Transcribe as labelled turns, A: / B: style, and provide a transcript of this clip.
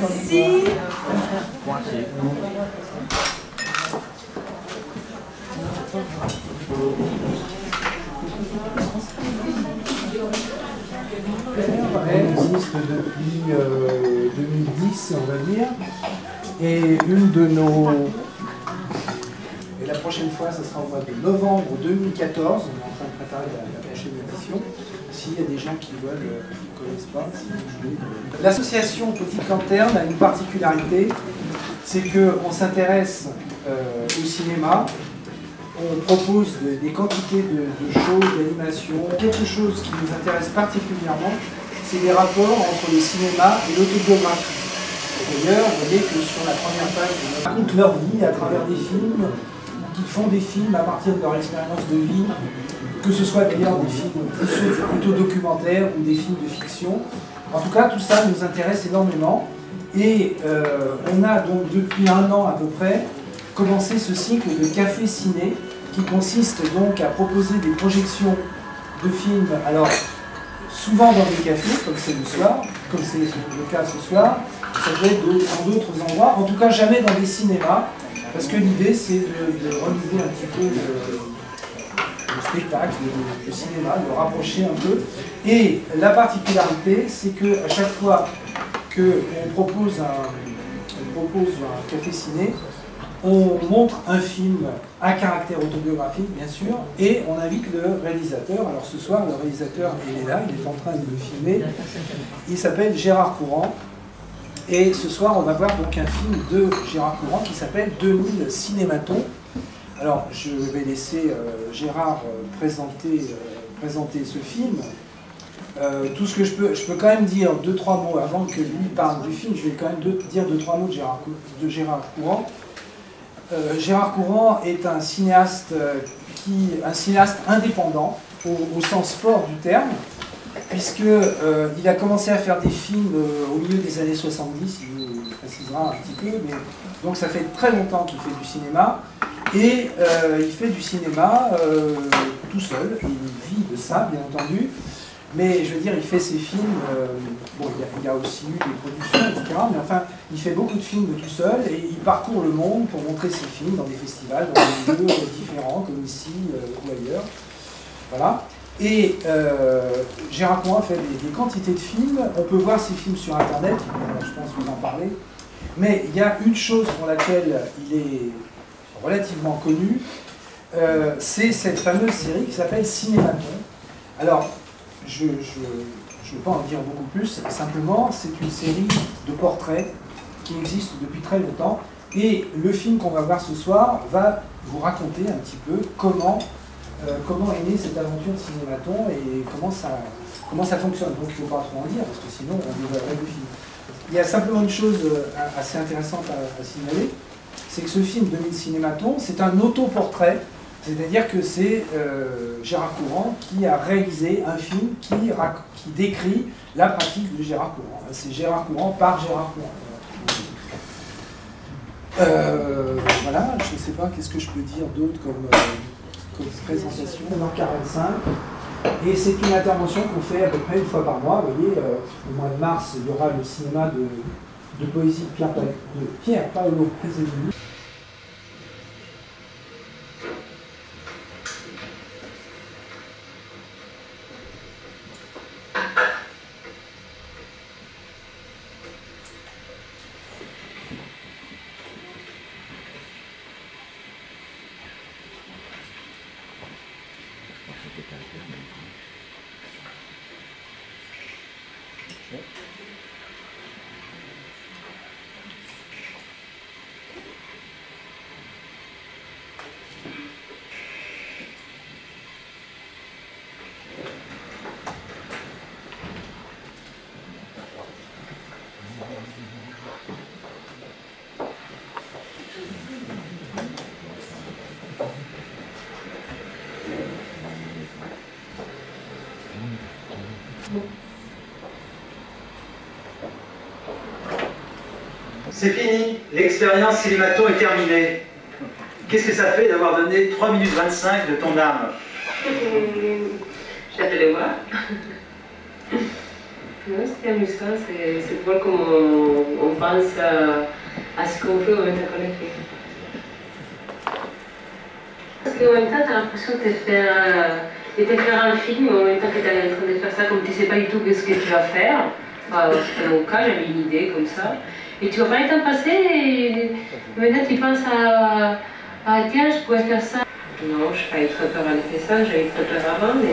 A: Merci.
B: Elle existe depuis 2010, on va dire, et une de nos... Et la prochaine fois, ce sera au mois de novembre 2014, on est en train de préparer la prochaine édition. S'il y a des gens qui veulent, qui ne connaissent pas, si vous voulez. L'association Petite Lanterne a une particularité, c'est qu'on s'intéresse au cinéma. On propose des quantités de choses, d'animation. Quelque chose qui nous intéresse particulièrement, c'est les rapports entre le cinéma et l'autobiographie. D'ailleurs, vous voyez que sur la première page, ils racontent leur vie à travers des films, qu'ils font des films à partir de leur expérience de vie, que ce soit d'ailleurs des films plutôt documentaires ou des films de fiction. En tout cas, tout ça nous intéresse énormément. Et on a donc depuis 1 an à peu près commencé ce cycle de café ciné qui consiste donc à proposer des projections de films, alors souvent dans des cafés, comme c'est le soir, comme c'est le cas ce soir, ça peut être dans d'autres endroits, en tout cas jamais dans des cinémas, parce que l'idée c'est de relier un petit peu le spectacle, le cinéma, de le rapprocher un peu. Et la particularité, c'est qu'à chaque fois qu'on propose un café ciné, on montre un film à caractère autobiographique, bien sûr, et on invite le réalisateur. Alors ce soir, le réalisateur, il est là, il est en train de le filmer. Il s'appelle Gérard Courant. Et ce soir, on va voir donc un film de Gérard Courant qui s'appelle 2000 Cinématons. Alors, je vais laisser Gérard présenter ce film. Tout ce que je peux quand même dire 2-3 mots avant que lui parle du film. Je vais quand même dire 2-3 mots de Gérard Courant. Gérard Courant est un cinéaste indépendant au sens fort du terme, puisqu'il a commencé à faire des films au milieu des années 70, il nous précisera un petit peu, mais donc ça fait très longtemps qu'il fait du cinéma, et il fait du cinéma tout seul, il vit de ça bien entendu, mais je veux dire, il fait ses films, bon, il y a aussi eu des productions, etc., mais enfin, il fait beaucoup de films de tout seul, et il parcourt le monde pour montrer ses films dans des festivals, dans des lieux différents, comme ici ou ailleurs. Voilà. Et Gérard Courant fait des quantités de films, on peut voir ses films sur Internet, je pense vous en parler, mais il y a une chose pour laquelle il est relativement connu, c'est cette fameuse série qui s'appelle Cinématon. Alors, je ne vais pas en dire beaucoup plus, simplement c'est une série de portraits qui existe depuis très longtemps, et le film qu'on va voir ce soir va vous raconter un petit peu comment est née cette aventure de Cinématon et comment ça fonctionne. Donc il ne faut pas trop en dire, parce que sinon on dévoilerait le film. Il y a simplement une chose assez intéressante à signaler, c'est que ce film 2000 Cinématon, c'est un autoportrait, c'est-à-dire que c'est Gérard Courant qui a réalisé un film qui décrit la pratique de Gérard Courant. C'est Gérard Courant par Gérard Courant. Voilà, je ne sais pas, qu'est-ce que je peux dire d'autre comme présentation. 1h45. Et c'est une intervention qu'on fait à peu près une fois par mois. Vous voyez, au mois de mars, il y aura le cinéma de poésie de Pierre Paolo Pasolini.
C: C'est fini, l'expérience Cinématon est terminée. Qu'est-ce que ça fait d'avoir donné 3 minutes 25 de ton âme?
D: J'appelais moi.
A: C'était amusant, c'est de voir comment on pense à ce qu'on fait au même temps qu'on le fait. Parce qu'en même temps, tu as l'impression de te faire un film, en même temps que tu es en train de faire ça, comme tu ne sais pas du tout ce que tu vas faire. Enfin, c'était mon cas, j'avais une idée comme ça. Et tu vois pas le temps passer et maintenant tu penses à tiens, je pourrais faire ça. Non, je n'ai pas eu très peur en le faisant, j'avais eu très peur avant. Mais...